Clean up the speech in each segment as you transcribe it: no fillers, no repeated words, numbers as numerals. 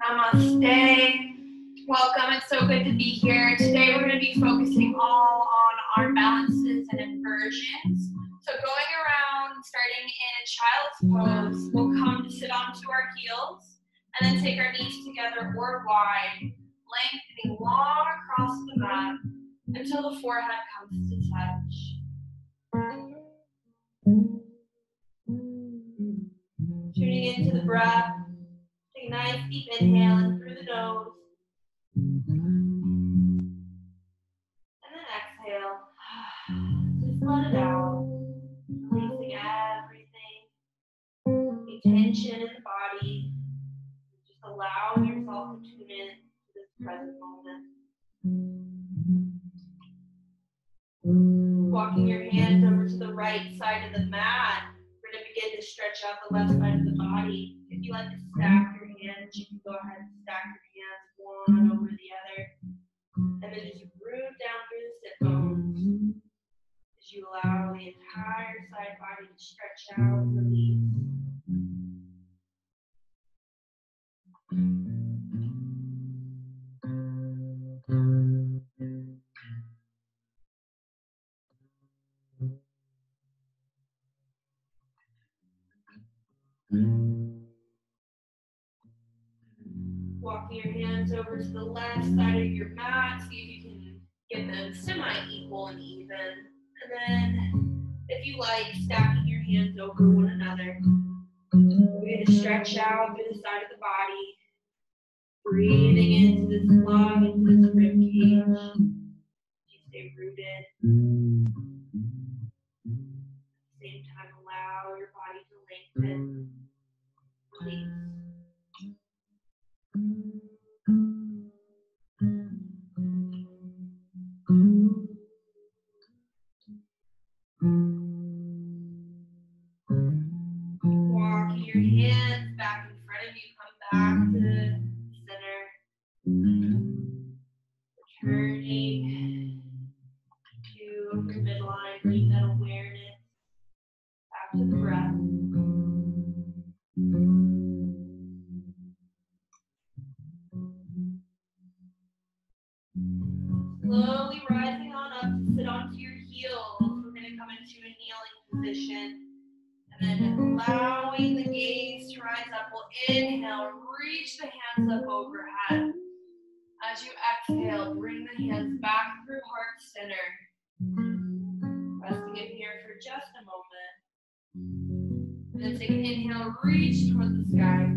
Namaste. Welcome. It's so good to be here. Today we're going to be focusing all on arm balances and inversions. So going around, starting in child's pose, we'll come to sit onto our heels and then take our knees together or wide, lengthening long across the mat until the forehead comes to touch. Tuning into the breath. Take a nice deep inhale in through the nose. And then exhale. Just let it out. Releasing everything. Any tension in the body. Just allow yourself to tune in to this present moment. Walking your hands over to the right side of the mat. We're going to begin to stretch out the left side of the body. If you like to stack your hands, you can go ahead and stack your hands one over the other. And then just root down through the sit bones as you allow the entire side body to stretch out and release. Walking your hands over to the left side of your mat, see if you can get them semi-equal and even. And then, if you like, stacking your hands over one another. We're going to stretch out through the side of the body, breathing into this lung, into this rib cage. You stay rooted. At the same time, allow your body to lengthen. Release. Walking your hands back in front of you, come back to the center. Returning to your midline, bring that awareness back to the breath. Slowly rising on up to sit onto your heels. We're going to come into a kneeling position. And then allowing the gaze to rise up. We'll inhale, reach the hands up overhead. As you exhale, bring the hands back through heart center. Resting in here for just a moment. And then take an inhale, reach toward the sky.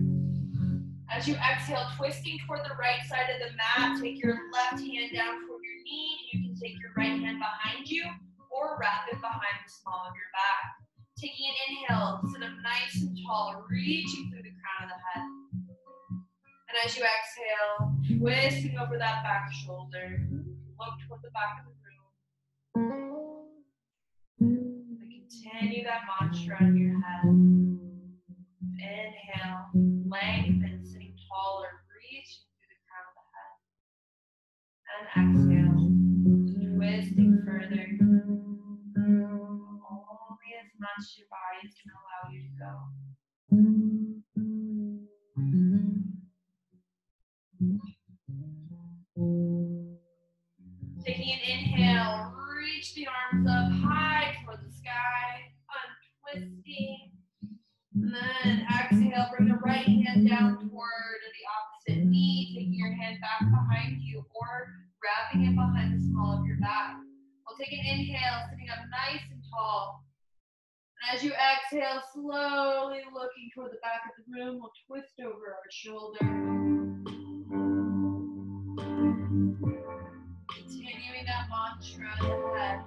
As you exhale, twisting toward the right side of the mat, take your left hand down toward your knee. You can take your right hand behind you or wrap it behind the small of your back. Taking an inhale, sit up nice and tall, reaching through the crown of the head. And as you exhale, twisting over that back shoulder, look toward the back of the room. And continue that mantra in your head. Inhale, lengthen, sitting taller, reaching through the crown of the head. And exhale, twisting further. Only as much as your body is going to allow you to go. Taking an inhale, reach the arms up high toward the sky, untwisting. And then exhale, bring the right hand down toward the opposite knee, taking your hand back behind you or wrapping it behind the small of your back. We'll take an inhale, sitting up nice and tall. And as you exhale, slowly looking toward the back of the room, we'll twist over our shoulder. Continuing that mantra in the head,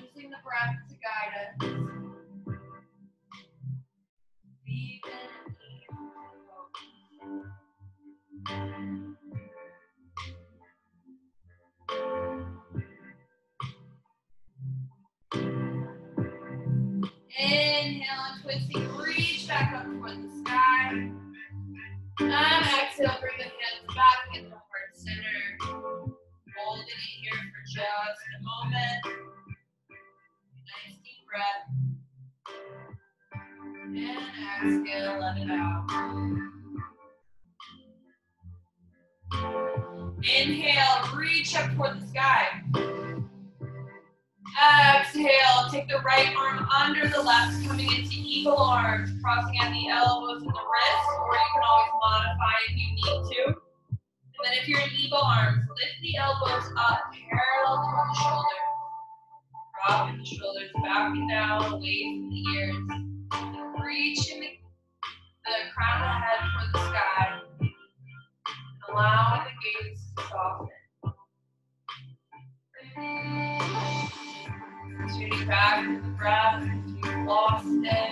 using the breath to guide us. Deepen and deepen focus. Inhale and twisting, reach back up toward the sky. And exhale, bring the hands back into heart center. Holding it here for just a moment. Nice deep breath. And exhale, let it out. Inhale, reach up toward the sky. Exhale, take the right arm under the left, coming into eagle arms, crossing at the elbows and the wrists, or you can always modify if you need to. And then if you're in eagle arms, lift the elbows up, parallel toward the shoulders. Dropping the shoulders back and down, away from the ears. And reaching the crown of the head toward the sky. And allowing the gaze to soften. Tuning back to the breath, if you've lost it.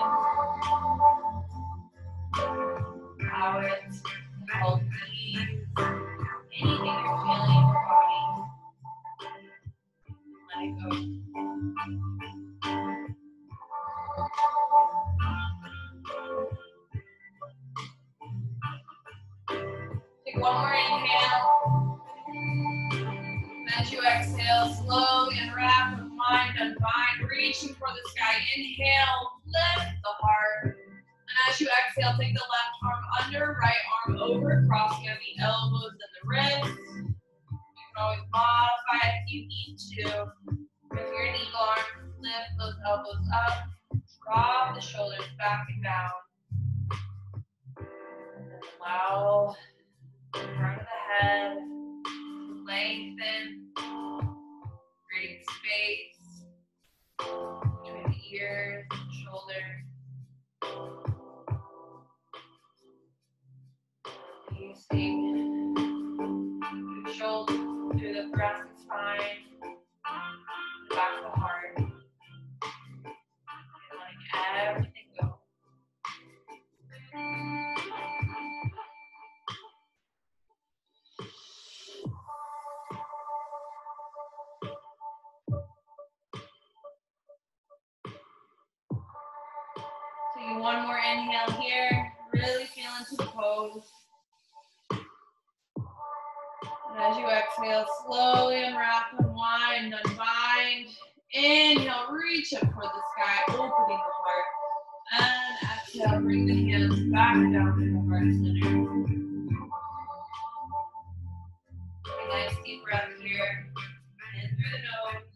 Allow it to help ease anything you're feeling in your body. Let it go. Take one more inhale. As you exhale, slowly unwrap, unwind, unbind, reaching for the sky. Inhale, lift the heart. And as you exhale, take the left arm under, right arm over, crossing at the elbows and the wrists. You can always modify it if you need to. If you're in eagle arms, lift those elbows up, drop the shoulders back and down. And allow the front of the head to lengthen, creating space between the ears and shoulders. Releasing through the shoulders, through the thoracic spine, the back of the heart. And letting everything go. Taking one more inhale here, really feel into the pose. And as you exhale, slowly unwrap, unwind, unbind. Inhale, reach up toward the sky, opening the heart. And exhale, bring the hands back down to the heart center. A nice deep breath here. In through the nose.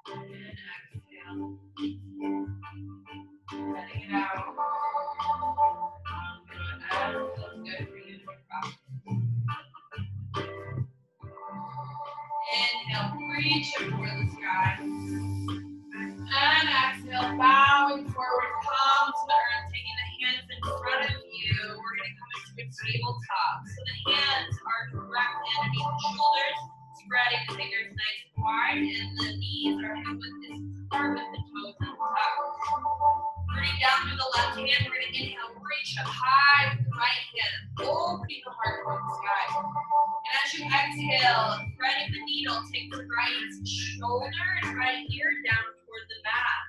And exhale. Letting it out. And whatever feels good for you in your body. Inhale, reach up toward the sky. And exhale, bowing forward, palms to the earth, taking the hands in front of you. We're going to come into a tabletop. So the hands are directly underneath the shoulders, spreading the fingers nice and wide, and the knees are hip width distance apart with the toes untucked. Rooting down through the left hand, we're going to inhale, reach up high with the right hand, opening the heart toward the sky. And as you exhale, threading the needle, take the right shoulder and right ear down toward the mat.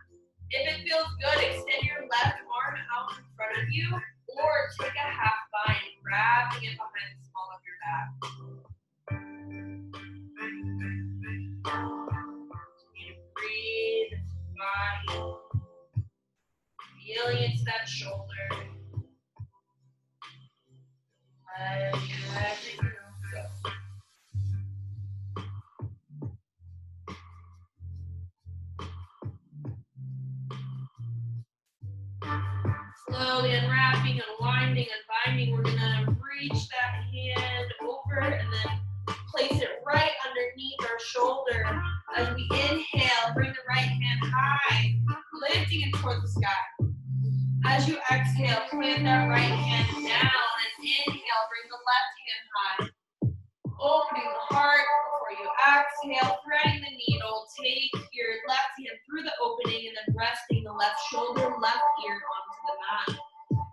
If it feels good, extend your left arm out in front of you, or take a half bind, grabbing it behind the small of your back. Continue to breathe into the body, feeling into that shoulder. Letting everything else go. Slowly unwrapping, unwinding, unbinding. We're gonna reach that hand over and then place it right underneath our shoulder. As we inhale, bring the right hand high, lifting it toward the sky. As you exhale, plant that right hand down and inhale, bring the left hand high. Opening the heart before you exhale, threading the needle, take your left hand through the opening and then resting the left shoulder, left ear onto the mat.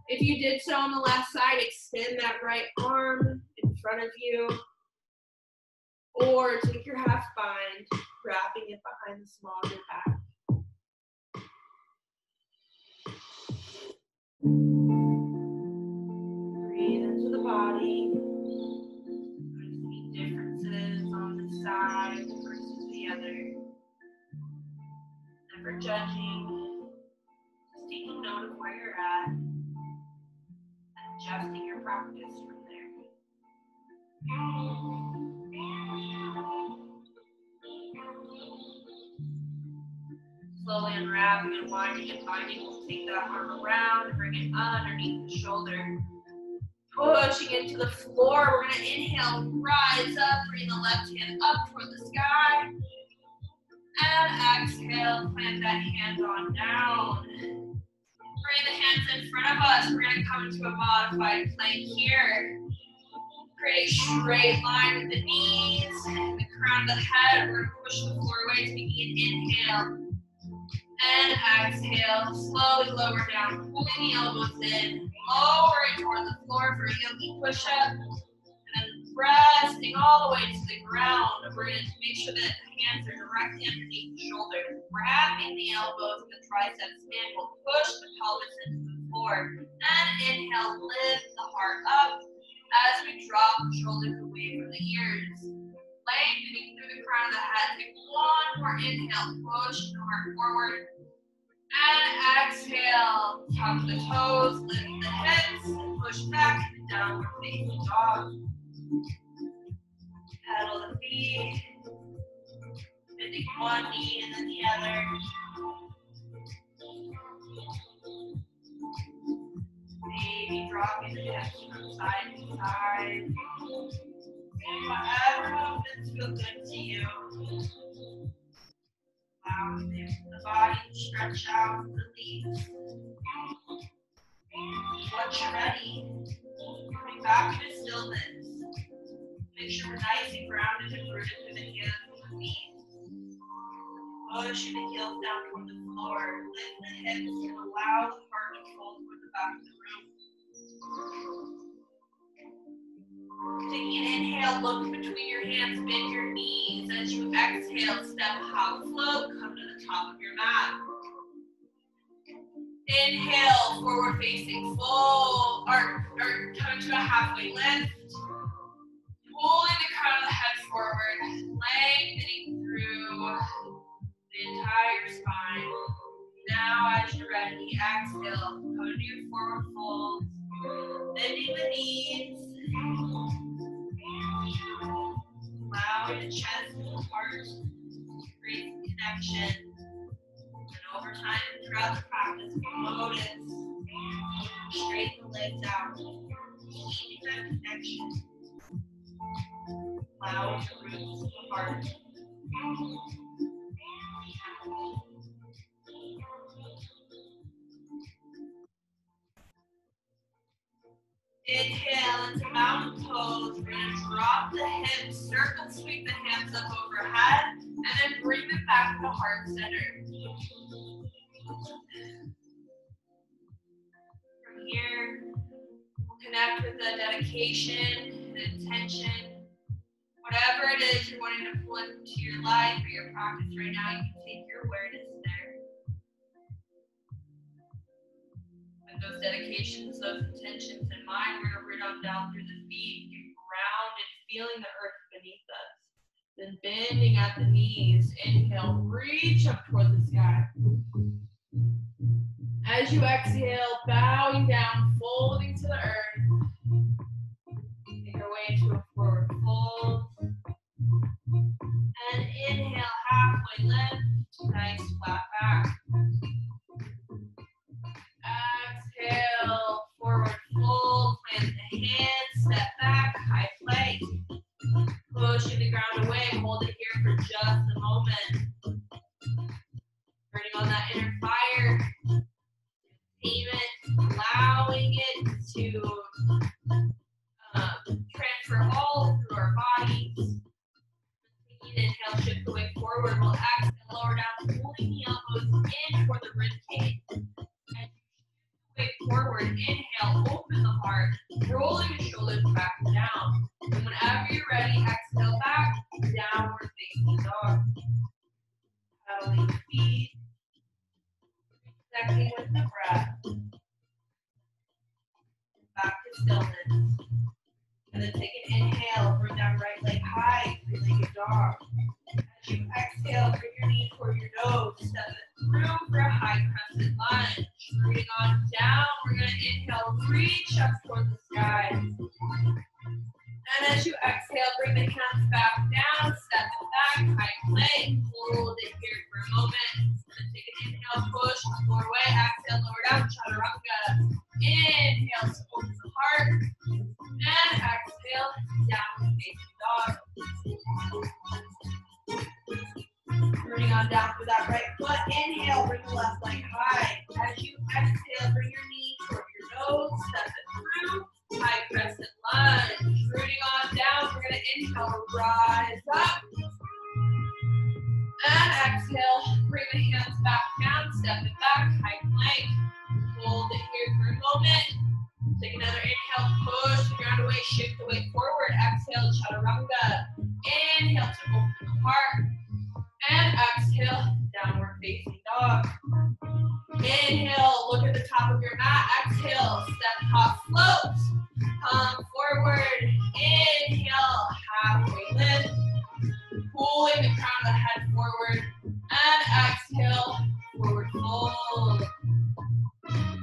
If you did so on the left side, extend that right arm in front of you. Or take your half bind, wrapping it behind the small of your back. Breathe into the body. Any differences on this side versus the other. Never judging, just taking note of where you're at and adjusting your practice from there. Slowly unwrapping and winding and binding. We'll take that arm around and bring it underneath the shoulder. Pushing into the floor. We're going to inhale, rise up, bring the left hand up toward the sky. And exhale, plant that hand on down. Bring the hands in front of us. We're going to come into a modified plank here. Create a straight line with the knees, the crown of the head. We're going to push the floor away, taking an inhale. And exhale, slowly lower down, pulling the elbows in, lowering toward the floor for a yogi push-up. And then resting all the way to the ground. We're going to make sure that the hands are directly underneath the shoulders, wrapping the elbows and the triceps in. We'll push the pelvis into the floor. And inhale, lift the heart up as we drop the shoulders away from the ears. Lengthening through the crown of the head. Take one more inhale, push the heart forward. And exhale, tuck the toes, lift the hips, and push back into downward facing dog. Pedal the feet, bending one knee and then the other. Maybe dropping the hips from side to side. Whatever movements feel good to you. Allow the body to stretch out, release. Once you're ready, coming back to stillness. Make sure we're nice and grounded and rooted through the heels and the feet. Pushing the heels down toward the floor. Lift the hips and allow the heart to fold toward the back of the room. Taking an inhale, look between your hands, bend your knees. As you exhale, step half float, come to the top of your mat. Inhale, forward facing fold, or come to a halfway lift. Pulling the crown of the head forward, lengthening through the entire spine. Now as you're ready, exhale, come to your forward fold, bending the knees. Allowing the chest and the heart to create connection. And over time, throughout the practice, notice, straighten the legs out, keeping that connection. Allowing the roots of the heart. Inhale into mountain pose. We're going to drop the hips, circle sweep the hands up overhead, and then bring them back to heart center. From here, we'll connect with the dedication, the intention. Whatever it is you're wanting to pull into your life or your practice right now, you can take your awareness there. With those dedications, those intentions in mind, we're going to root on down through the feet, get grounded, feeling the earth beneath us. Then bending at the knees, inhale, reach up toward the sky. As you exhale, bowing down, folding to the earth. Make your way into a forward fold. And inhale, halfway lift, nice flat back. Exhale, forward fold, plant the hands, step back, high plank. Pushing the ground away, hold it here for just a moment. Turning on that inner fire. Allowing it to transfer all through our bodies. Taking an inhale, shift the weight forward. We'll exhale, lower down, pulling the elbows in toward the rib cage. And shift the weight forward. Inhale, open the heart, rolling the shoulders back and down. And whenever you're ready, exhale back, downward facing dog. Paddling the feet. Connecting with the breath. Back to stillness. And then take an inhale, bring that right leg high, three-legged dog. As you exhale, bring your knee toward your nose, step it through for a high crescent lunge. Rooting on down, we're going to inhale, reach up toward the sky. And as you exhale, push, lower away, exhale, lower down, chaturanga. Inhale to open the heart, and exhale, down facing dog. Turning on down for that right foot. Inhale, bring the left leg high. As you exhale, bring your knee toward your nose, step it through, high crescent lunge. Rooting on down, we're gonna inhale, rise up. And exhale, bring the hands back down, step it back, high plank. Hold it here for a moment. Take another inhale, push the ground away, shift the weight forward. Exhale, chaturanga. Inhale to open the heart. And exhale, downward facing dog. Inhale, look at the top of your mat. Exhale, step hop float. Come forward. Inhale, halfway lift. Pulling the crown of the head forward. And exhale, forward fold.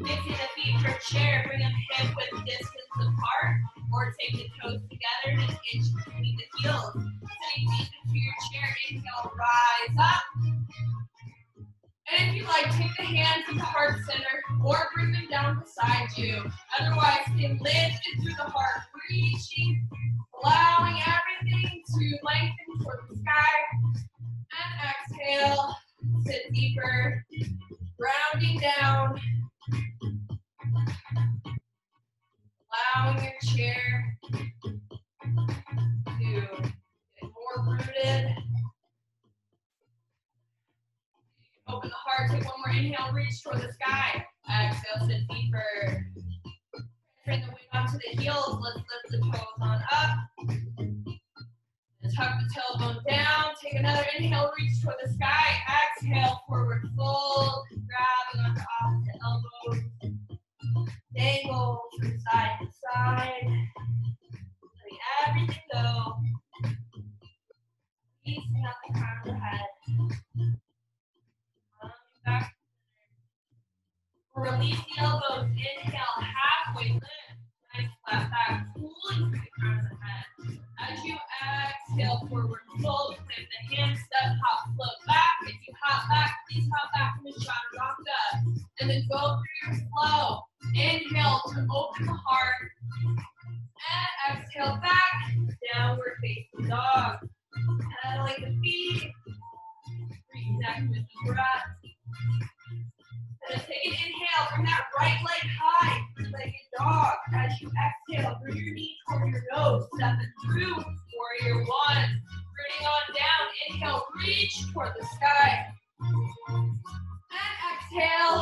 Mixing the feet for a chair. Bring them hip width distance apart. Or take the toes together and an inch between the heels. Sitting deep into your chair. Inhale, rise up. And if you like, take the hands to the heart center or bring them down beside you. Otherwise, stay lifted through the heart, reaching, allowing everything to lengthen toward the sky. And exhale, sit deeper, rounding down. Allowing your chair to get more rooted. Open the heart, take one more inhale, reach toward the sky. Exhale, sit deeper. Bring the weight onto the heels, let's lift the toes on up. And tuck the tailbone down, take another inhale, reach toward the sky. Exhale, forward fold, grabbing onto opposite elbows. Dangle from side to side. Letting everything go. Releasing out the crown of the head. Back. Release the elbows. Inhale, halfway lift. Nice flat back, pulling through the crown of the head. As you exhale, forward fold, plant the hands, step, hop, float back. If you hop back, please hop back into chaturanga. And then go through your flow. Inhale to open the heart. And exhale back, downward facing dog. Pedaling the feet. Reconnect with the breath. And then take an inhale, bring that right leg high, three-legged dog. As you exhale, bring your knee toward your nose, step it through, warrior one. Rooting on down, inhale, reach toward the sky. And exhale,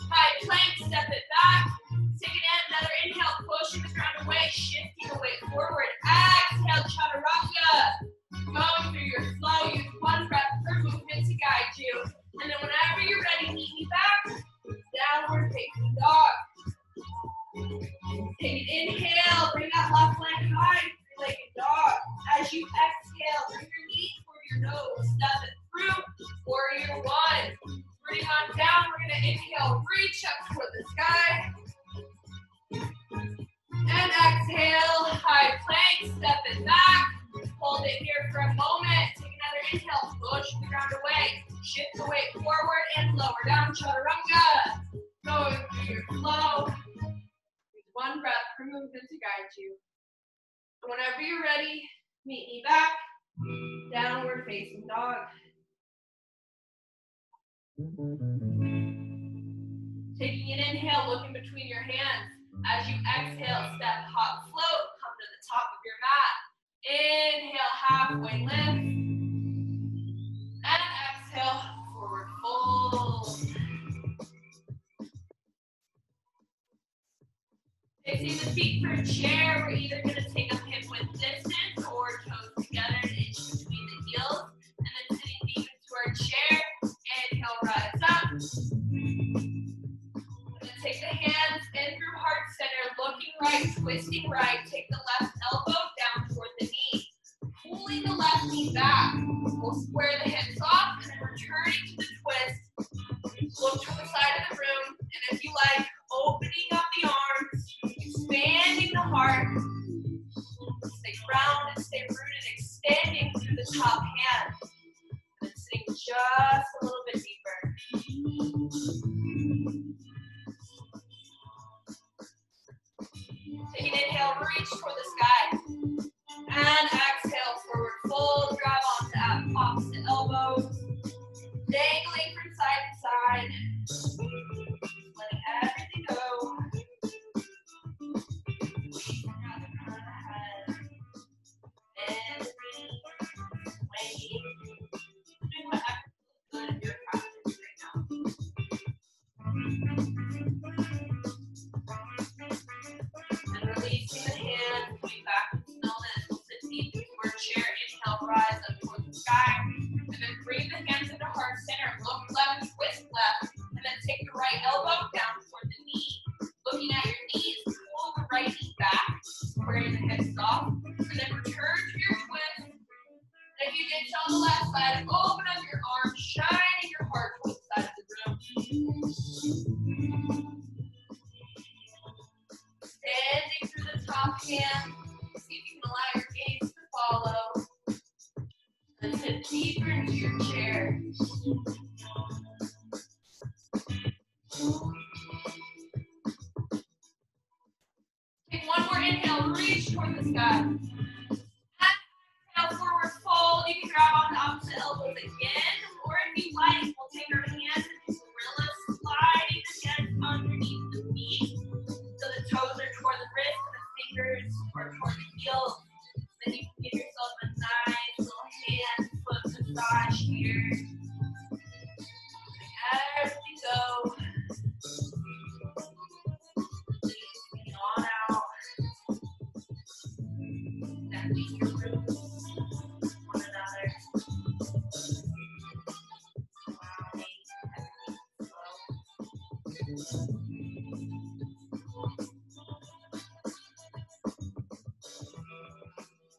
high plank, step it back. Take another inhale, pushing the ground away, shifting the weight forward. Exhale, chaturanga. Going through your flow, use one breath per movement to guide you. And then whenever you're ready, meet me back. Downward facing dog. Take an inhale, bring that left leg high, three-legged dog. As you exhale, bring your knee toward your nose, step it through, warrior one. Rooting on down, we're gonna inhale, reach up toward the sky. And exhale, high plank, step it back. Hold it here for a moment. Take another inhale, push the ground away. Shift the weight forward and lower down, chaturanga. Going through your flow. Use one breath per movement to guide you. Whenever you're ready, meet me back. Downward facing dog. Taking an inhale, looking between your hands. As you exhale, step, hop, float, come to the top of your mat. Inhale, halfway lift. And exhale, forward fold. Fixing the feet for a chair. We're either going to take a hip width distance or toes together, an inch between the heels. And then sitting deep into our chair. Inhale, rise up. And then take the hands in through heart center, looking right, twisting right. Take the left elbow down toward the knee. Pulling the left knee back. We'll square the hips off and then returning to the twist. Look to the side of the room. And if you like, opening up the arms, expanding the heart. Stay grounded, stay rooted, extending through the top hand. And then sitting just a little bit deeper. Letting everything go. Breathe out the crown of the head. And sway. Doing whatever feels good in your practice right now. And releasing the hands, coming back to stillness. We'll sit deep into our chair. Inhale, rise up towards the sky. And then bring the hands into heart center. Look left, twist left. And then take the right elbow down toward the knee. Looking at your knees, pull the right knee back, squaring the hips off. And then return to your twist. And if you did so on the left side, open up your arms, shining your heart towards the side of the room. Standing through the top hand. See if you can allow your gaze to follow. And sit deeper into your chair. Take one more inhale, reach toward the sky. Exhale, forward fold. You can grab on the opposite elbows again, or if you like, we'll take our hands into gorilla, sliding the hands underneath the feet, so the toes are toward the wrist and the fingers are toward the heels. Then you can give yourself a nice little hand foot massage here. Let everything go. Breathing on out. Connecting your roots with one another. Allowing everything to flow.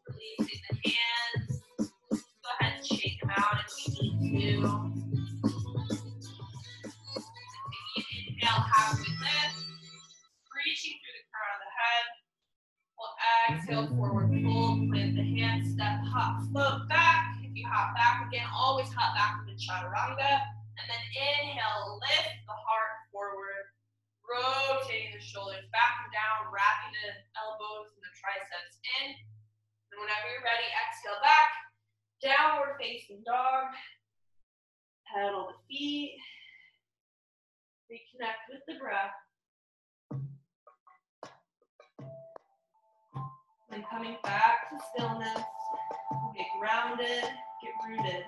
Releasing the hands. Go ahead and shake them out if you need to. Taking an inhale, halfway lift. Reaching through the crown of the head. We'll exhale, forward fold. Plant the hands, step, hop, float back. If you hop back again, always hop back to the chaturanga. And then inhale, lift the heart forward. Rotating the shoulders back and down, wrapping the elbows and the triceps in. And whenever you're ready, exhale back. Downward facing dog. Pedal the feet. Reconnect with the breath. And coming back to stillness. Get grounded, get rooted.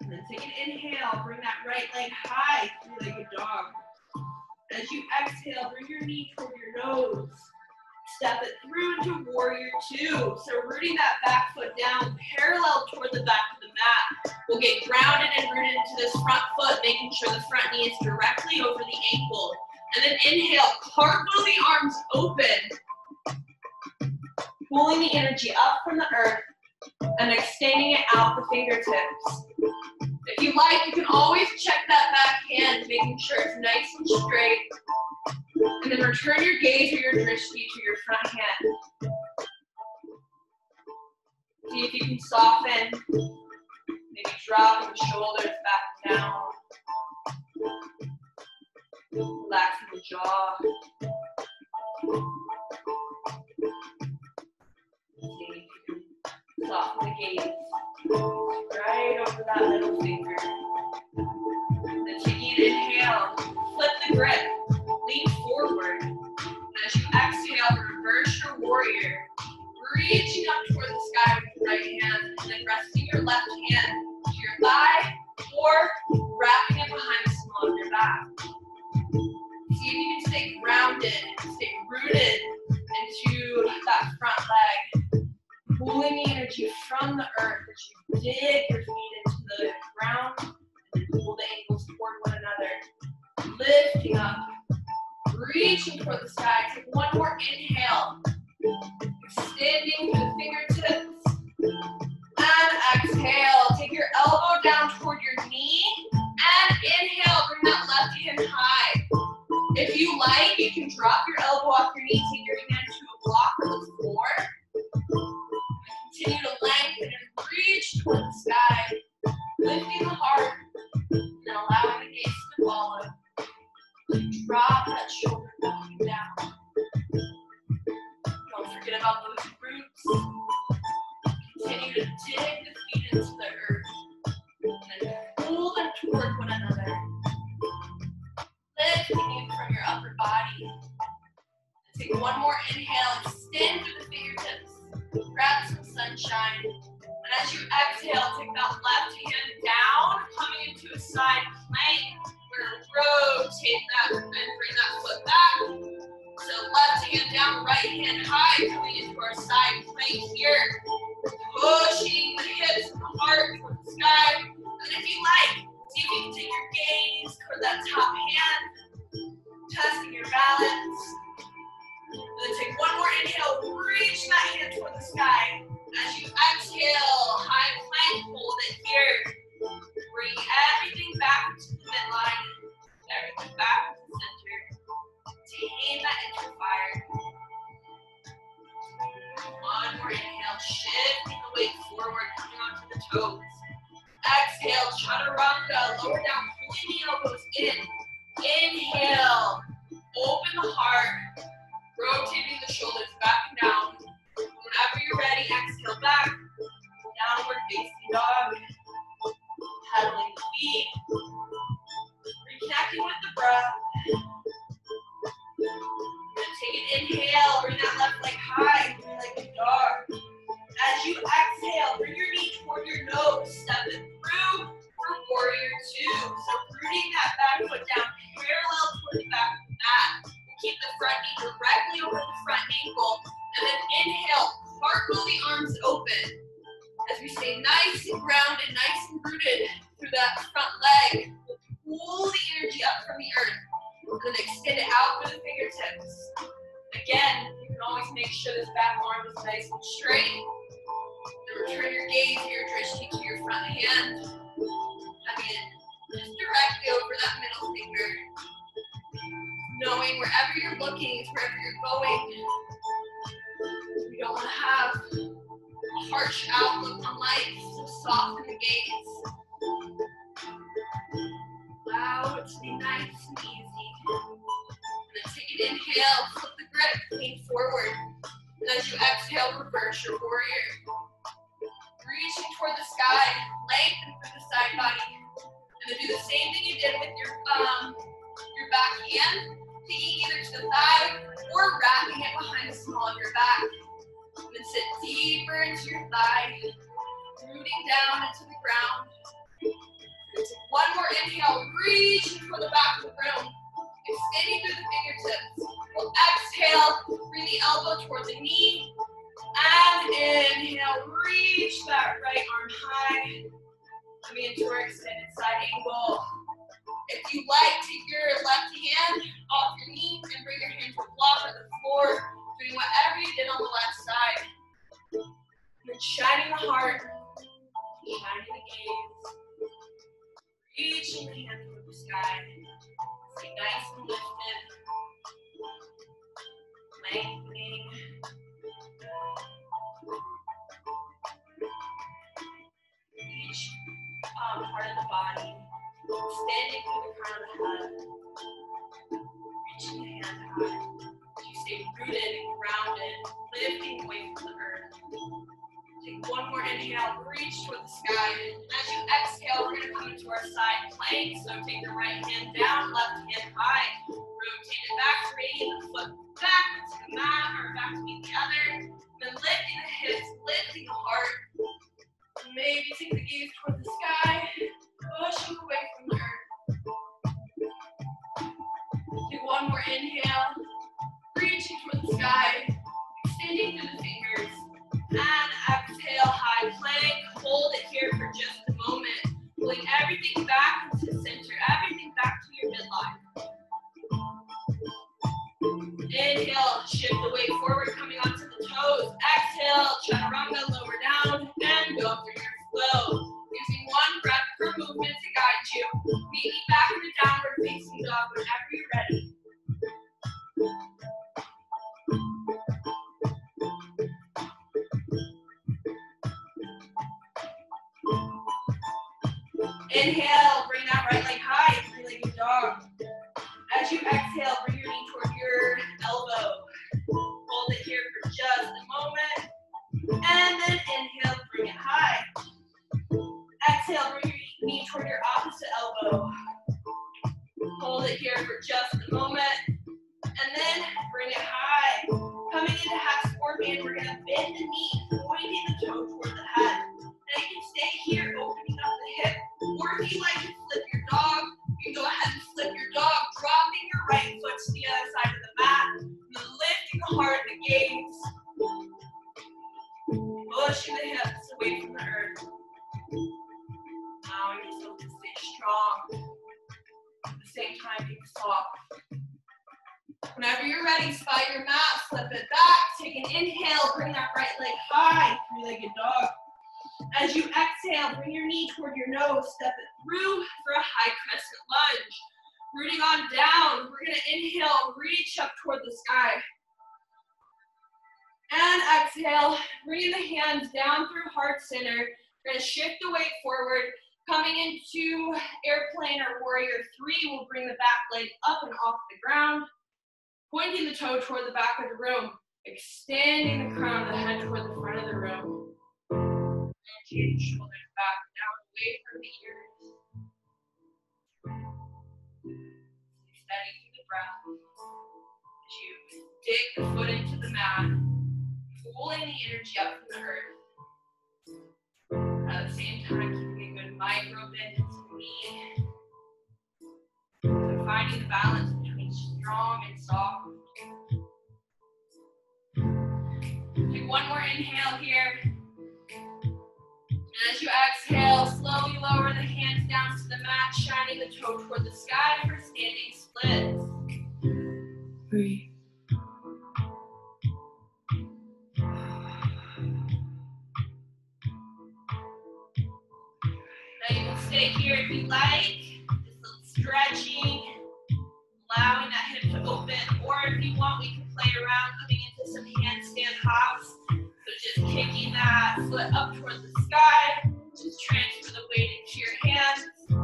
And then take an inhale, bring that right leg high, three-legged dog. As you exhale, bring your knee toward your nose. Step it through into warrior two. So rooting that back foot down, parallel toward the back of the mat. We'll get grounded and rooted into this front foot, making sure the front knee is directly over the ankle. And then inhale, cartwheel the arms open. Pulling the energy up from the earth and extending it out the fingertips. If you like, you can always check that back hand, making sure it's nice and straight. And then return your gaze or your drishti to your front hand. See if you can soften. Maybe dropping the shoulders back down. Relaxing the jaw. See if you can soften the gaze. Right over that middle finger. Then taking an inhale, flip the grip, lean forward. And as you exhale, reverse your warrior. Reaching up toward the sky with your right hand, and then resting your left hand to your thigh, or wrapping it behind the small of your back. See if you can stay grounded, stay rooted into that front leg. Pulling the energy from the earth as you dig your feet into the ground and pull the ankles toward one another. Lifting up, reaching toward the sky. Take one more inhale. Extending through the fingertips. And exhale. Take your elbow down toward your knee. And inhale, bring that left hand high. If you like, you can drop your elbow off your knee. Take your hand to a block or the floor. Continue to lengthen and reach toward the sky. Lifting the heart. And then allowing the gaze to follow. Drop that shoulder back down. Don't forget about those roots. Continue to dig the feet into the earth. And then pull them toward one another. further. Lifting you from your upper body. Take one more inhale, extend through the fingertips. Grab some sunshine. And as you exhale, take that left hand down, coming into a side plank. We're going to rotate that and bring that foot back. So left hand down, right hand high, coming into our side plank here. Pushing the hips and the heart towards the sky. And if you like, see if you can take your gaze toward that top hand. Testing your balance. And then take one more inhale, reach that hand toward the sky. As you exhale, high plank, hold it here. Bring everything back to the midline. Everything back to the center. Tame that into fire. One more inhale, shifting the weight forward, coming onto the toes. Exhale, chaturanga, lower down, pulling the elbows in. Inhale, open the heart, rotating the shoulders back and down. Whenever you're ready, exhale back, downward facing dog. Pedaling the feet, reconnecting with the breath. Take an inhale, bring that left leg high, bring like a dog. As you exhale, bring your knee toward your nose, step it through for warrior two. So rooting that back foot down parallel toward the back of the mat. Keep the front knee directly over the front ankle. And then inhale, cartwheel the arms open. As we stay nice and grounded, nice and rooted through that front leg. Pull the energy up from the earth. And then extend it out through the fingertips. Again, you can always make sure this back arm is nice and straight. Then return your gaze, your drishti to your front hand. Again, just directly over that middle finger. Knowing wherever you're looking is wherever you're going. You don't want to have a harsh outlook on life, so soften the gaze. Allow it to be nice and easy. And then take an inhale, flip the grip, lean forward. And as you exhale, reverse your warrior. Reaching toward the sky, lengthen through the side body. And then do the same thing you did with your back hand, taking either to the thigh or wrapping it behind the small of your back. And then sit deeper into your thigh, rooting down into the ground. Take one more inhale, reaching for the back of the room, extending through the fingertips. We'll exhale, bring the elbow towards the knee, and inhale, reach that right arm high, coming into our extended side angle. If you like, take your left hand off your knee and bring your hand to a block or the floor, doing whatever you did on the left side. And then shining the heart, shining the gaze. Reaching the hand toward the sky. Stay nice and lifted. Lengthening. Each part of the body. Extending through the crown of the head. Reaching the hand high. You stay rooted and grounded, lifting away from the earth. Take one more inhale, reach toward the sky. As you exhale, we're going to come into our side plank. So take the right hand down, left hand high. Rotate it back, bringing the foot back to the mat or back to meet the other. Then lifting the hips, lifting the heart. Maybe take the gaze toward the sky, pushing away from the earth. Do one more inhale, reaching toward the sky, extending through the fingers. And exhale, high plank. Hold it here for just a moment. Pulling everything back into the center, everything back to your midline. Inhale, shift the weight forward, coming onto the toes. Exhale, chaturanga, lower down, and go through your flow. Using one breath per movement to guide you. Meet me back in the downward facing dog whenever you're ready. Inhale, bring that right leg high, three-legged dog. As you exhale, bring your knee toward your elbow. Hold it here for just a moment. And then inhale, bring it high. Exhale, bring your knee toward your opposite elbow. Hold it here for just a moment. And then bring it high. Coming into half scorpion, we're going to bend the knee, pointing the toe toward the head. Now you can stay here, opening up the hip. Or if you like to flip your dog, you can go ahead and flip your dog, dropping your right foot to the other side of the mat. And then lifting the heart and the gaze. Pushing the hips away from the earth. Allowing yourself to stay strong. At the same time, being soft. Whenever you're ready, spy your mat, flip it back. Take an inhale, bring that right leg high, three-legged dog. As you exhale, bring your knee toward your nose, step it through for a high crescent lunge. Rooting on down, we're gonna inhale, reach up toward the sky. And exhale, bringing the hands down through heart center. We're gonna shift the weight forward. Coming into airplane or warrior three, we'll bring the back leg up and off the ground. Pointing the toe toward the back of the room. Extending the crown of the head toward the front of the room. Rotate the shoulders back down away from the ears. Stay steady through the breath. As you dig the foot into the mat, pulling the energy up from the earth. At the same time, keeping a good micro bend into the knee. So finding the balance between strong and soft. Take one more inhale here. And as you exhale, slowly lower the hands down to the mat, shining the toe toward the sky for standing splits. Breathe. Now you can stay here if you like. Just a little stretching, allowing that hip to open. Or if you want, we can play around, coming into some handstand hops. So just kicking that foot up towards the sky. Just transfer the weight into your hands. You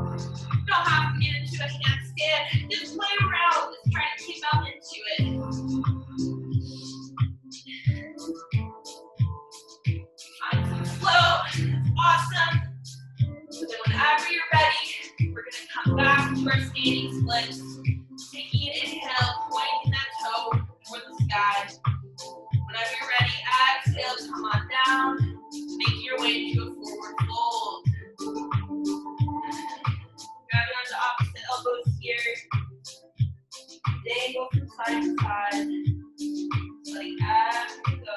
don't have to get into a handstand. Just play around. Just try to keep out into it. Find some flow. That's awesome. So then whenever you're ready, we're going to come back to our standing splits. Taking an inhale, pointing that toe toward the sky. Whenever you're ready, exhale, come on down. Make your way into a forward fold. Grabbing onto opposite elbows here. Dangle from side to side. Letting as we go.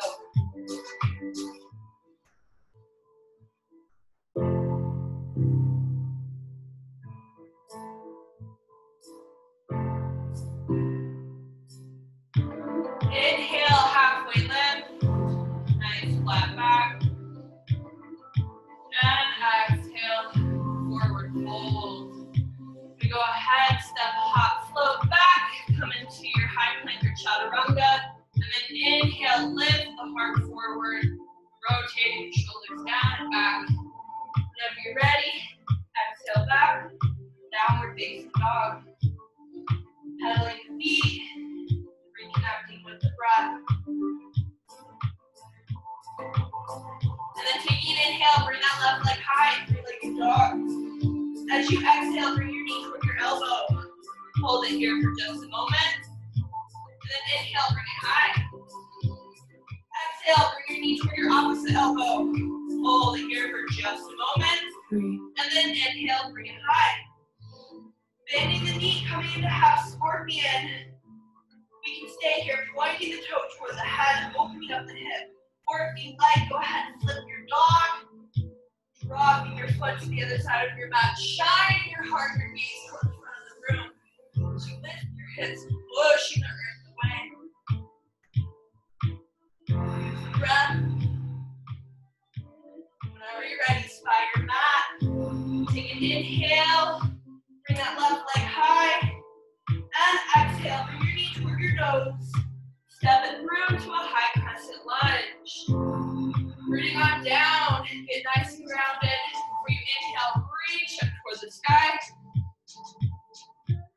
Inhale, halfway lift. Nice flat back. And exhale, forward fold. We go ahead, step, hop, float back. Come into your high plank or chaturanga. And then inhale, lift the heart forward. Rotating the shoulders down and back. Whenever you're ready, exhale back. Downward facing dog. Pedaling the feet. Reconnecting with the breath. And then taking an inhale, bring that left leg high, three-legged dog. As you exhale, bring your knee toward your elbow. Hold it here for just a moment. And then inhale, bring it high. Exhale, bring your knee toward your opposite elbow. Hold it here for just a moment. And then inhale, bring it high. Bending the knee, coming into half scorpion. We can stay here, pointing the toe toward the head, opening up the hip. Or if you'd like, go ahead and flip your dog. Dropping your foot to the other side of your mat. Shining your heart and your gaze toward the front of the room. So lift your hips, pushing the earth away. Breath. Whenever you're ready, spy your mat. Take an inhale. Bring that left leg high. And exhale, bring your knee toward your nose. Step it through to a high crescent lunge. Rooting on down, get nice and grounded. Before you inhale, reach up towards the sky.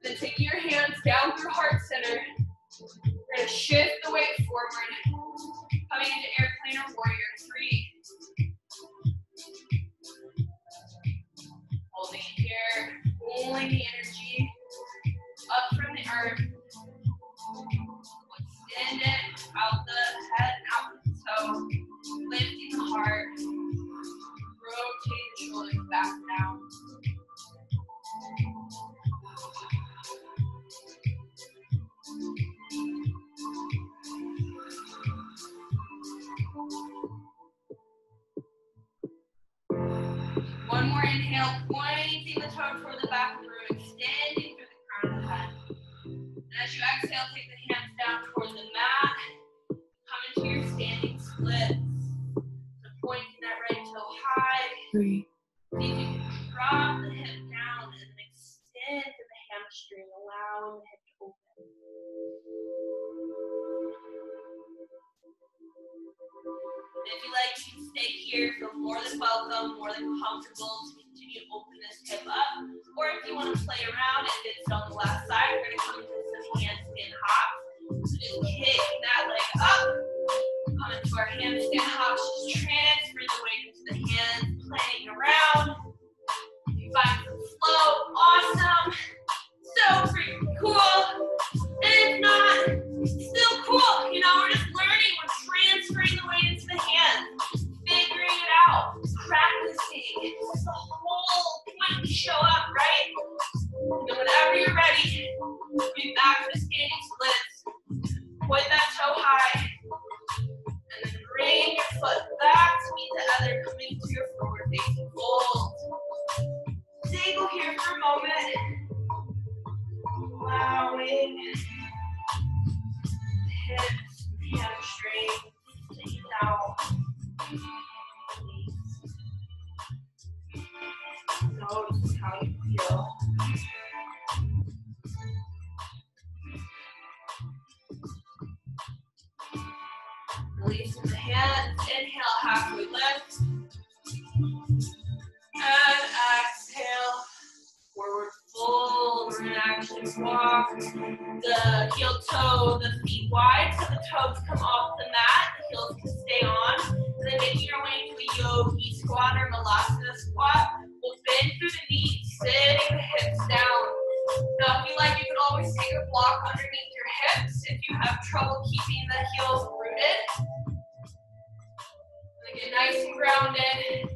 Then taking your hands down through heart center. We're going to shift the weight forward. Coming into airplane or warrior three. Holding it here, pulling the energy. inhale, pointing the toe toward the back of the room, extending through the crown of the head. And as you exhale, take the hands down toward the mat. Come into your standing splits. So pointing that right toe high. See if you can drop the hip down and then extend to the hamstring, allowing the hip to open. If you like, you can stay here. Feel more than welcome, more than comfortable to continue to open this hip up. Or if you want to play around and did it on the left side, we're going to come into some handstand hops. So just kicking that leg up. Come into our handstand hops. Just transfer the weight into the hands, playing around. If you find some flow, awesome. So freaking cool. And if not, still cool. You know, we're just learning. We're transferring the weight into the hands, figuring it out, practicing. It's the whole point to show up, right? And whenever you're ready, be back to the standing splits. Point that toe high. And then bring your foot back to meet the other, coming to your forward facing fold. Dangle here for a moment. Allowing the hips, hamstring, take it out. Notice how you feel. Releasing the hands. Inhale, halfway lift. And exhale. Forward fold. We're going to actually walk the heel toe, the feet wide, so the toes come off the mat, the heels can stay on. And then making your way into a yogi squat or malasana squat. We'll bend through the knees, sitting the hips down. Now, if you like, you can always take a block underneath your hips if you have trouble keeping the heels rooted. And get nice and grounded.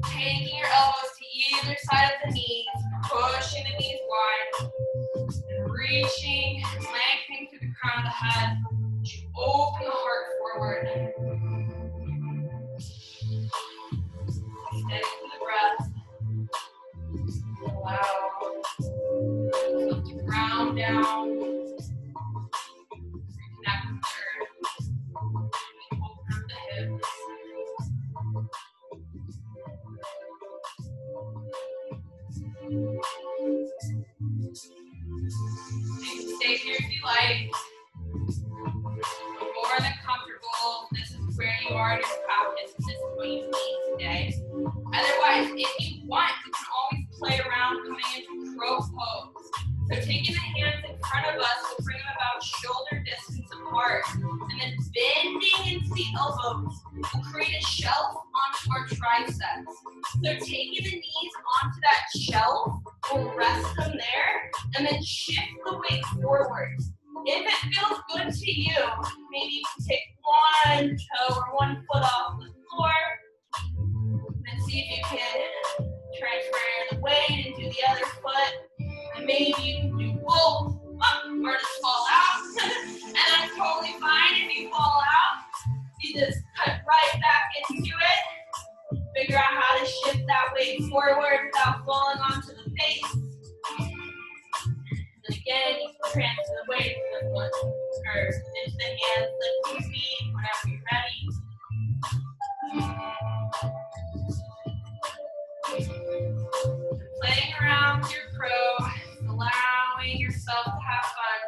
Taking your elbows to either side of the knees, pushing the knees wide, and reaching, lengthening through the crown of the head. You open the heart forward. Steady for the breath. Allow yourself to ground down. Reconnect with the earth. Open up the hips. You can stay here if you like. You're more than comfortable. This is where you are in your practice, and this is what you need today. Otherwise, if you want, you can always play around coming into crow pose. So taking the hands in front of us, we'll bring them about shoulder distance apart. And then bending into the elbows, we'll create a shelf onto our triceps. So taking the knees onto that shelf, we'll rest them there, and then shift the weight forward. If it feels good to you, maybe you can take one toe or one foot off the floor, and see if you can transfer the weight into the other foot. And maybe you can do both, or just fall out. And that's totally fine if you fall out. You just cut right back into it. Figure out how to shift that weight forward without falling onto the face. And again, you can transfer the weight from the foot or into the hands, lift your feet whenever you're ready. Playing around with your crow, allowing yourself to have fun.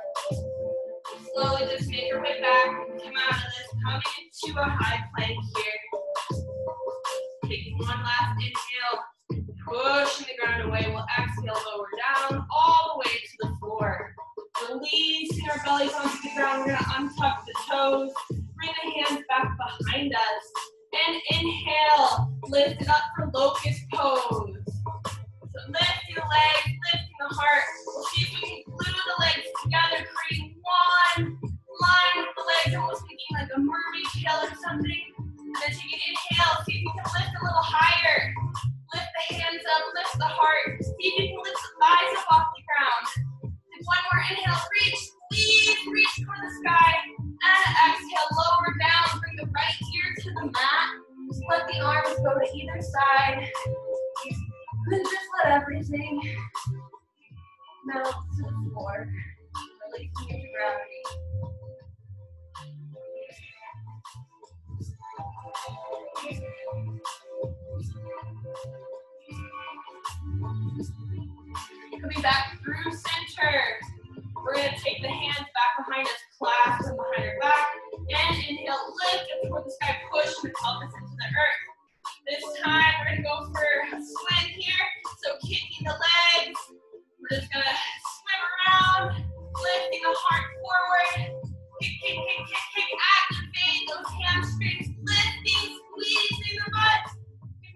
Slowly just make your way back and come out of this, coming into a high plank here. Taking one last inhale, pushing the ground away. We'll exhale, lower down, all the way to the floor. Releasing our bellies onto the ground. We're going to untuck the toes, bring the hands back behind us. And inhale, lift it up for locust pose. So lifting the legs, lifting the heart. We'll see if we can glue the legs together, creating one line with the legs, almost thinking like a mermaid tail or something. And then take an inhale, see if you can lift a little higher. Lift the hands up, lift the heart. See if you can lift the thighs up off the ground. Take one more inhale, reach, squeeze, reach toward the sky. And exhale, lower down, bring the right ear to the mat. Let the arms go to either side. And just let everything melt to the floor, releasing into gravity. Coming back through center. We're going to take the hands back behind us, clasp them behind our back, and inhale, lift up toward the sky, push the pelvis into the earth. This time, we're going to go for a swim here. So kicking the legs, we're just going to swim around, lifting the heart forward. Kick, kick, kick, kick, kick, activate those hamstrings, lifting, squeezing the butt.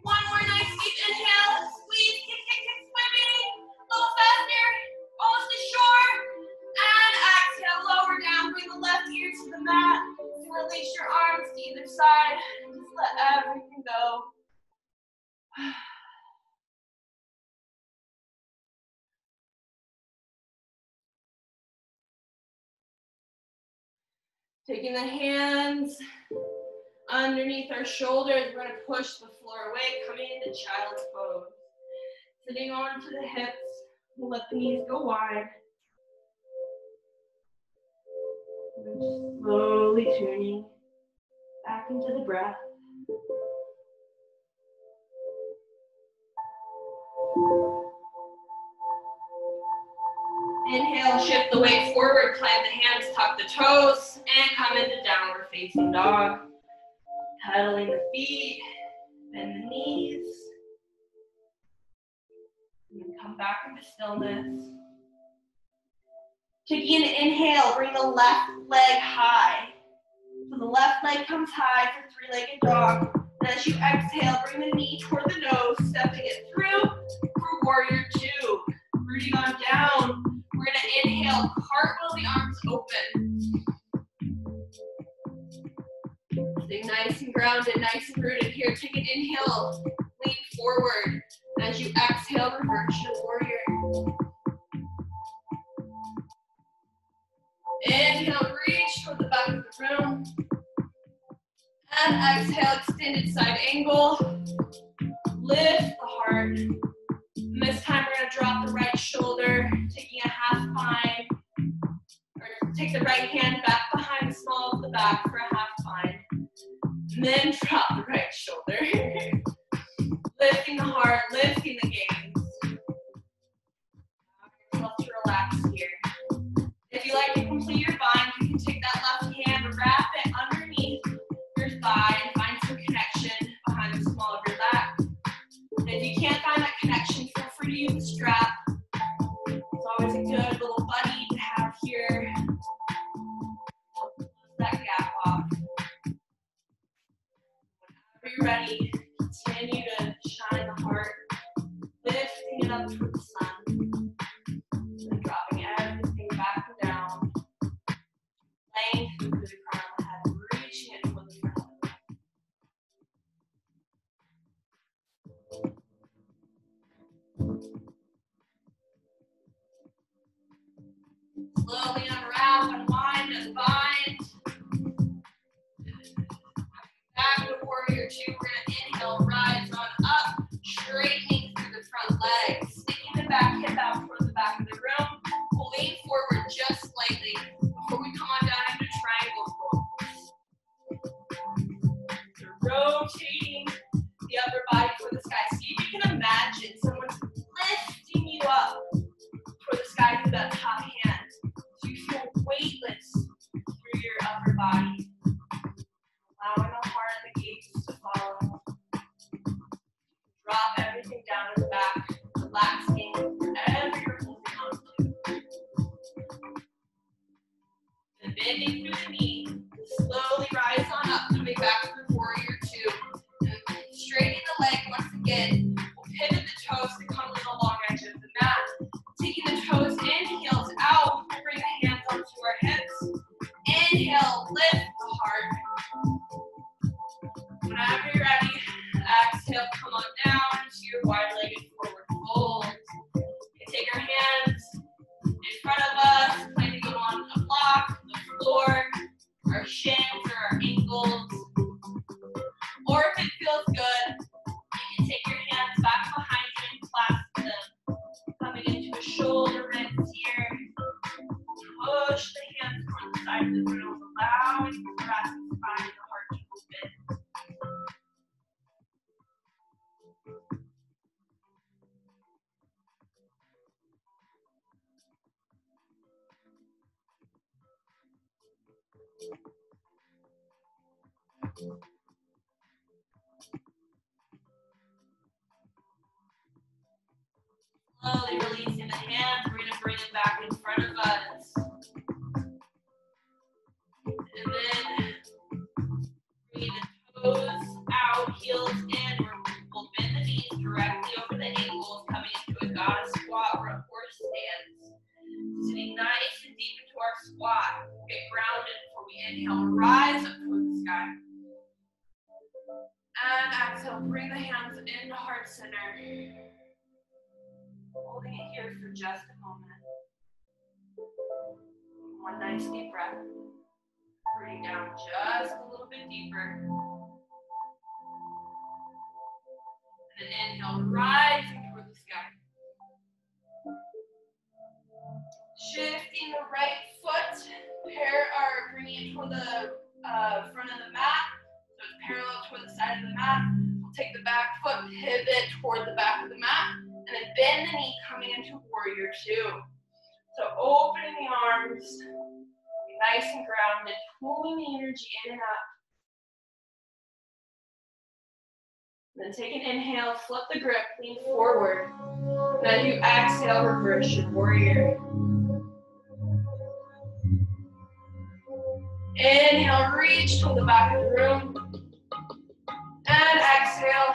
One more nice deep inhale, squeeze, kick, kick, kick, swimming. A little faster, almost to shore. And exhale, lower down, bring the left ear to the mat. Release your arms to either side. Just let everything go. Taking the hands underneath our shoulders, we're going to push the floor away, coming into child's pose. Sitting onto the hips, we'll let the knees go wide. And just slowly tuning back into the breath. Inhale, shift the weight forward, plant the hands, tuck the toes, and come into downward facing dog. Pedaling the feet, bend the knees. And then come back into stillness. Taking an inhale, bring the left leg high. So the left leg comes high for three-legged dog. And as you exhale, bring the knee toward the nose, stepping it through for warrior two. Rooting on down. We're going to inhale, cartwheel the arms open. Stay nice and grounded, nice and rooted here. Take an inhale, lean forward. As you exhale, revert to warrior. Inhale, reach toward the back of the room. And exhale, extended side angle. Lift the heart. And this time we're going to drop the right shoulder, taking a half pine. Or take the right hand back behind the small of the back for a half pine. And then drop the right shoulder. Lifting the heart, lifting the gaze. Allow yourself to relax here. If you like to complete your bind, you can take that left hand, wrap it underneath your thigh, and find some connection behind the small of your back. And if you can't find that connection, feel free to use a strap. It's always a good little buddy to have here. Help close that gap off. Whenever you're ready, continue to shine the heart, lifting it up toward the sun, and dropping everything back and down, lengthening through the crown of the head, reaching it toward the front of the neck. Slowly unwrap, unwind, unbind. Back to warrior two, we're going to inhale, rise on up, straightening through the front legs, sticking the back hip out toward the back of the room. We'll lean forward just slightly before we come on down into triangle pose. So rotating the upper body toward the sky. See if you can imagine someone lifting you up toward the sky through that top hand. So you feel weightless through your upper body. Allowing the heart and the gaze to follow. Drop everything down to the back, relaxing wherever you're holding on to. And bending through the knee, slowly rise on up, coming back through warrior two. And straightening the leg once again. We'll pivot the toes to come to the long edge of the mat. Taking the toes in, heels out, bring the hands onto our hips. Inhale, lift the heart. Whenever you're ready, exhale, come on down to your wide-legged forward fold. You take our hands in front of us, planting them on a block, the floor, our shins or our ankles. Or if it feels good, you can take your hands back behind you and clasp push the hands towards the side of the room, allowing the thoracic spine and the heart to open. Slowly releasing the hands, we're going to bring them back in front of us. And then bring the toes out, heels in. We'll bend the knees directly over the ankles, coming into a goddess squat or a horse stance. Sitting nice and deep into our squat. Get grounded before we inhale, rise up towards the sky. And exhale, bring the hands into heart center. Holding it here for just a moment. One nice deep breath. Breathing down just a little bit deeper. And then inhale, rising toward the sky. Shifting the right foot, bringing it toward the front of the mat. So it's parallel toward the side of the mat. We'll take the back foot, pivot toward the back of the mat, and then bend the knee coming into warrior two. So opening the arms, be nice and grounded, pulling the energy in and up. Then take an inhale, flip the grip, lean forward. And as you exhale, reverse your warrior. Inhale, reach toward the back of the room. And exhale,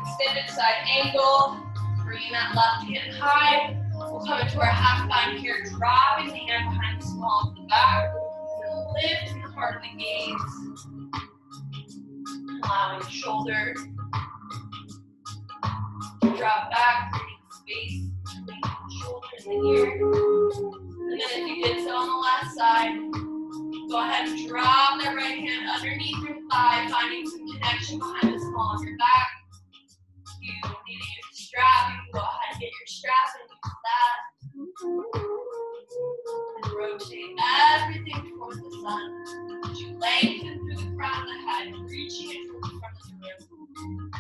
extended side angle. Bringing that left hand high. We'll come into our half bind here, dropping the hand behind the small of the back. And lifting the heart of the gaze. Allowing the shoulder to drop back, creating space between the shoulders and the ear. And then if you did so on the left side, go ahead and drop that right hand underneath your thigh, finding some connection behind the small of your back. If you need to use a strap, you can go ahead and get your strap and use that. And rotate everything towards the sun. As you lengthen through the crown of the head, reaching it towards the front of the room.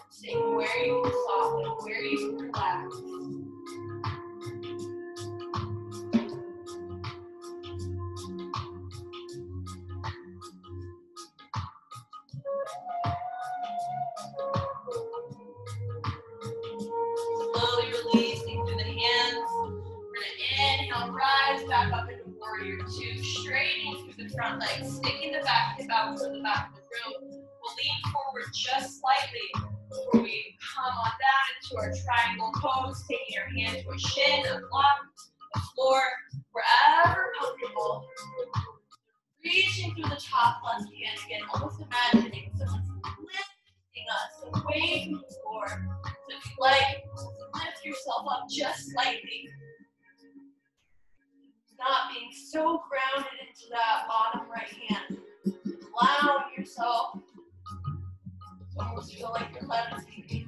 Seeing where you can soften, where you can relax. Slowly releasing through the hands. We're going to inhale, rise back up into warrior two, straightening through the front legs, sticking the back hip out toward the back of the room. We'll lean forward just slightly before we come on down into our triangle pose, taking our hand to a shin, a block, the floor, wherever comfortable. Reaching through the top left hand again, almost imagining someone's lifting us away from the floor. So if you like, lift yourself up just slightly. Not being so grounded into that bottom right hand. Allowing yourself to almost feel like you're levitating.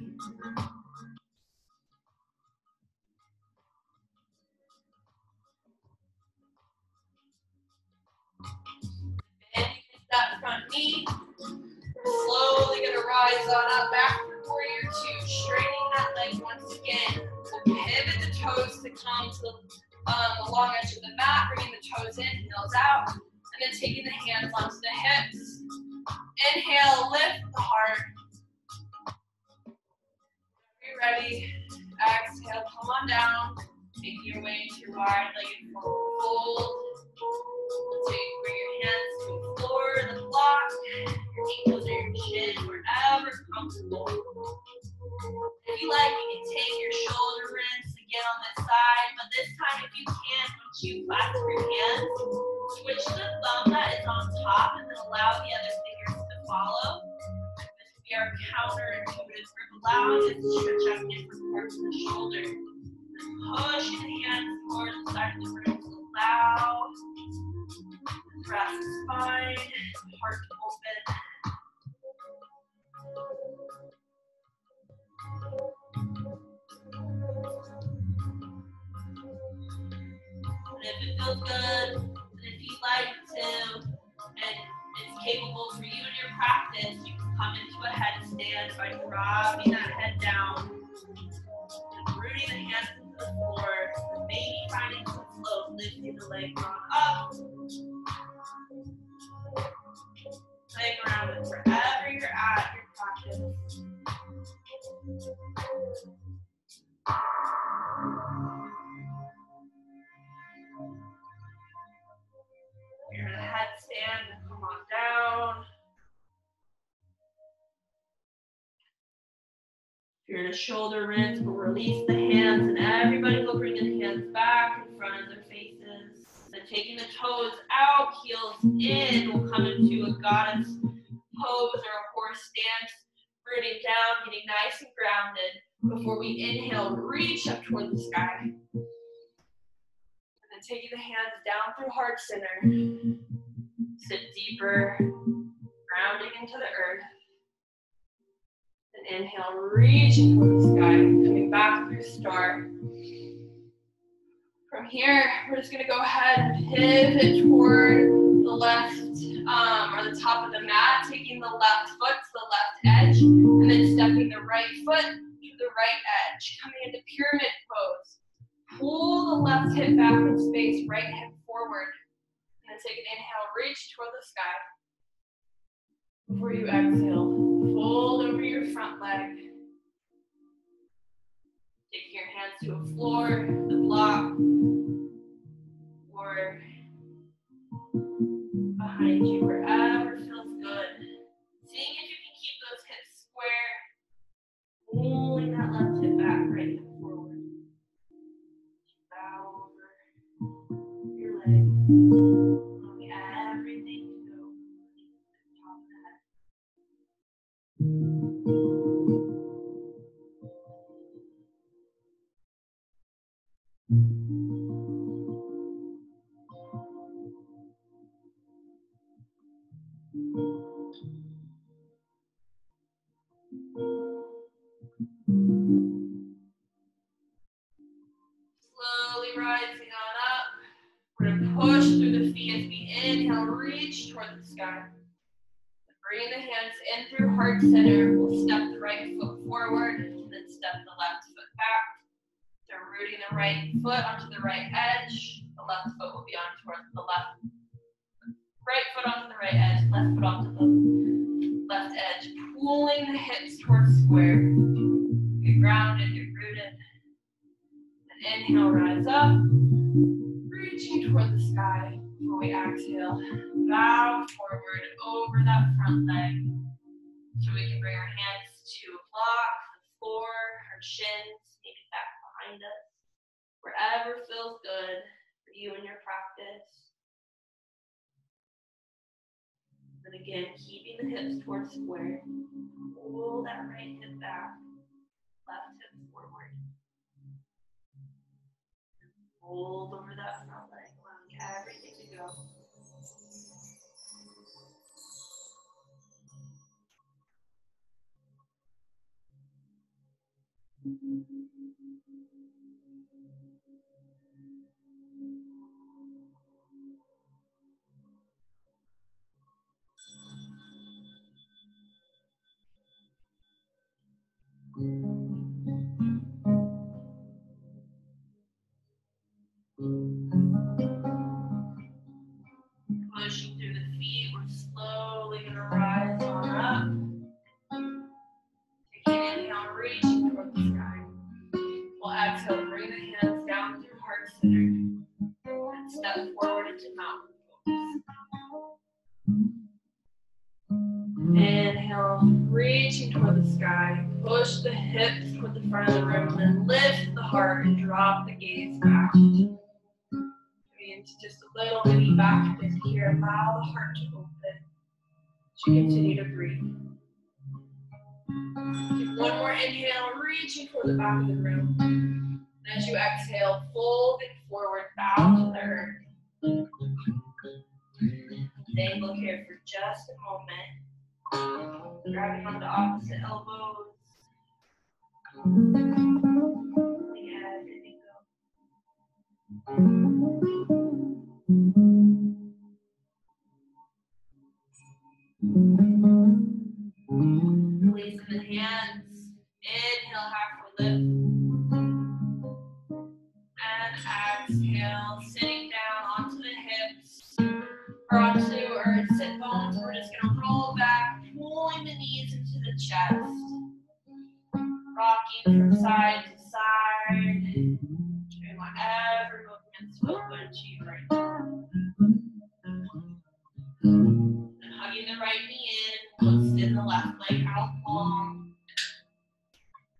Bending into that front knee. We're slowly going to rise on up back to warrior two, straightening that leg once again. We'll pivot the toes to come to the long edge of the mat, bringing the toes in, heels out, and then taking the hands onto the hips. Inhale, lift the heart. Be ready. Exhale, come on down. Making your way into your wide-legged forward fold. So you can bring your hands to the floor, the block, your ankles or your chin, wherever comfortable. If you like, you can take your shoulder rinse again on this side, but this time if you can, once you clasp your hands, switch the thumb that is on top and then allow the other fingers to follow. This will be our counterintuitive grip, allowing us to stretch out different parts of the shoulder. Push the hands towards the side of the room to allow the thoracic spine, heart to open. And if it feels good, and if you'd like to, and it's capable for you in your practice, you can come into a headstand by dropping that head down, and rooting the hands into the floor, and maybe finding some float, lifting the leg on up, playing around with wherever you're at your practice. You're in a headstand, and come on down. If you're in a shoulder rinse, we'll release the hands, and everybody will bring the hands back in front of their faces. Then taking the toes out, heels in, we'll come into a goddess pose or a horse stance, rooting down, getting nice and grounded. Before we inhale, reach up toward the sky. And then taking the hands down through heart center. Sit deeper, grounding into the earth. And inhale, reaching toward the sky, coming back through star. From here, we're just gonna go ahead and pivot toward the left or the top of the mat, taking the left foot to the left edge, and then stepping the right foot to the right edge, coming into pyramid pose. Pull the left hip back in space, right hip forward, and then take an inhale, reach toward the sky. Before you exhale, fold over your front leg. Take your hands to a floor, the block, or behind you, wherever feels good. Seeing if you can keep those hips square, pulling that left hip back, right hip forward. Bow over your leg, allowing everything to go to the top of the head. Slowly rising on up. We're going to push through the feet as we inhale, reach toward the sky. Bring the hands in through heart center. We'll step the right foot forward, and then step the left foot back. So rooting the right foot onto the right edge. The left foot will be on towards the left. Right foot onto the right edge, left foot onto the left edge. Pulling the hips towards square. Get grounded, get rooted. And inhale, rise up. Reaching toward the sky. Before we exhale, bow forward over that front leg. So we can bring our hands to a block, the floor, our shins, maybe back behind us. Wherever feels good for you and your practice. And again, keeping the hips towards square. Pull that right hip back, left hip forward. Hold over that front leg, allowing everything to go. Pushing through the feet, we're slowly going to rise on up. Taking an inhale, reaching toward the sky. We'll exhale, bring the hands down through heart center. And step forward into mountain pose. Inhale, reaching toward the sky. Push the hips toward the front of the room, and lift the heart and drop the gaze back. Into just a little bitty back bend here. Allow the heart to open as you continue to breathe. Take one more inhale, reaching toward the back of the room. And as you exhale, fold it forward, bow to the earth. Stay look here for just a moment. Grabbing onto opposite elbows. Letting everything go. Releasing the hands. Inhale, halfway lift. And exhale, sitting down onto the hips. Or onto our sit bones. We're just going to roll back, pulling the knees into the chest. Rocking from side to side. Doing whatever movements feel good to you right now. And hugging the right knee in, twisting the left leg out long.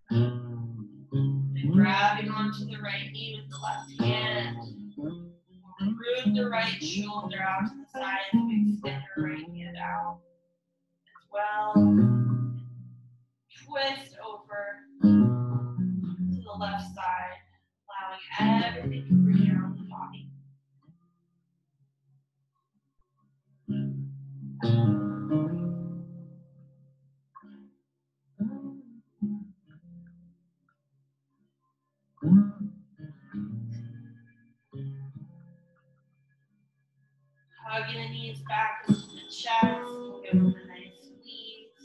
And grabbing onto the right knee with the left hand. Root the right shoulder out to the side as we extend your right hand out as well. Twist over to the left side, allowing everything to breathe around the body. Hugging the knees back into the chest, give them a nice squeeze.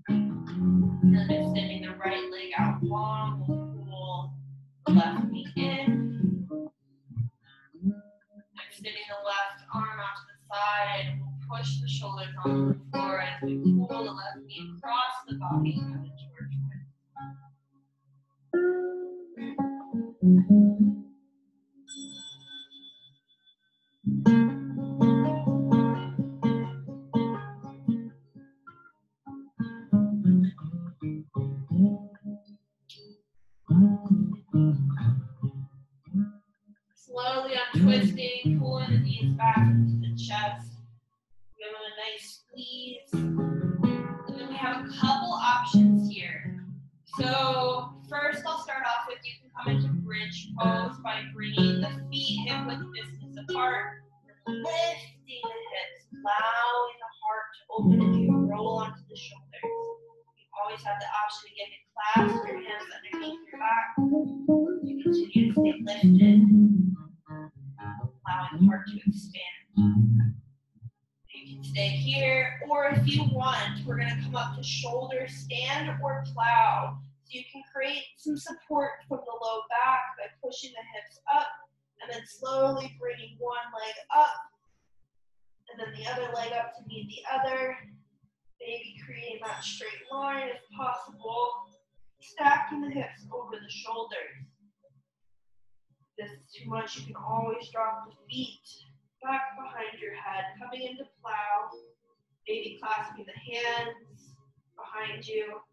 And then extending the right leg out long, we'll pull the left knee in. Extending the left arm out to the side, we'll push the shoulders onto the floor as we pull the left knee across the body and come into our twist. Slowly untwisting, pulling the knees back into the chest. Give them a nice squeeze. And then we have a couple options here. So first I'll start off with you can come into bridge pose by bringing the feet hip width distance apart, lifting the hips, allowing the heart to open as you roll onto the shoulders. You always have the option again to clasp your hands underneath your back. You continue to stay lifted, allowing the heart to expand. You can stay here, or if you want, we're going to come up to shoulder stand or plow. So you can create some support from the low back by pushing the hips up, and then slowly bringing one leg up, and then the other leg up to meet the other. Maybe creating that straight line if possible. Stacking the hips over the shoulders. If this is too much, you can always drop the feet back behind your head, coming into plow, maybe clasping the hands behind you.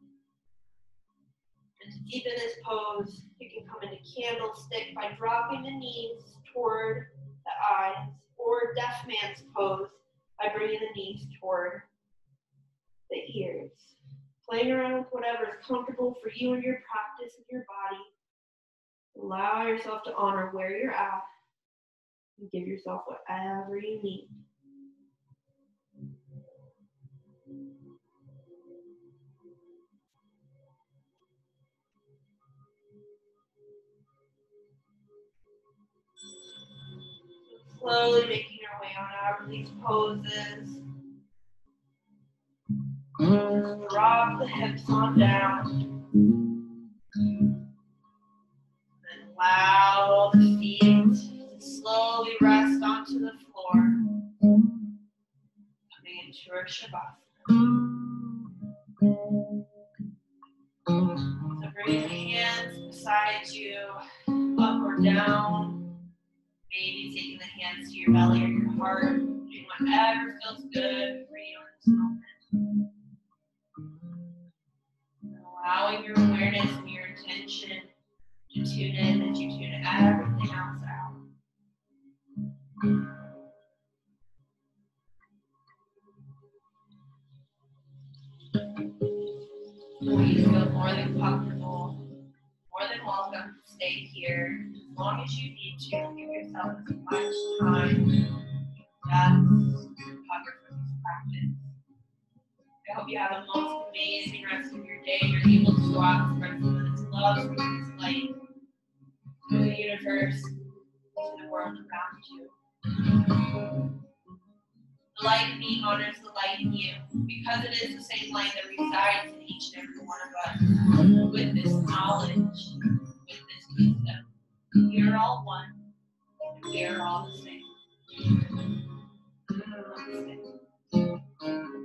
And to deepen this pose, you can come into candlestick by dropping the knees toward the eyes, or deaf man's pose by bringing the knees toward the ears. Playing around with whatever is comfortable for you and your practice and your body. Allow yourself to honor where you're at and give yourself whatever you need. Slowly making your way on out of these poses. Drop the hips on down. And allow the feet to slowly rest onto the floor. Coming into our Shavasana. So bring the hands beside you, up or down. Maybe taking the hands to your belly or your heart. Doing whatever feels good for you in this moment. Allowing your awareness and your intention to tune in as you tune everything else out. You feel more than comfortable, more than welcome to stay here as long as you need to. Give yourself as much time as recover from this practice. I hope you have the most amazing rest of your day. You're able to go out and spread some of this love, some of this light to the universe, to world around you. The light in me honors the light in you, because it is the same light that resides in each and every one of us. With this knowledge, with this wisdom, we are all one, and we are all the same. Namaste.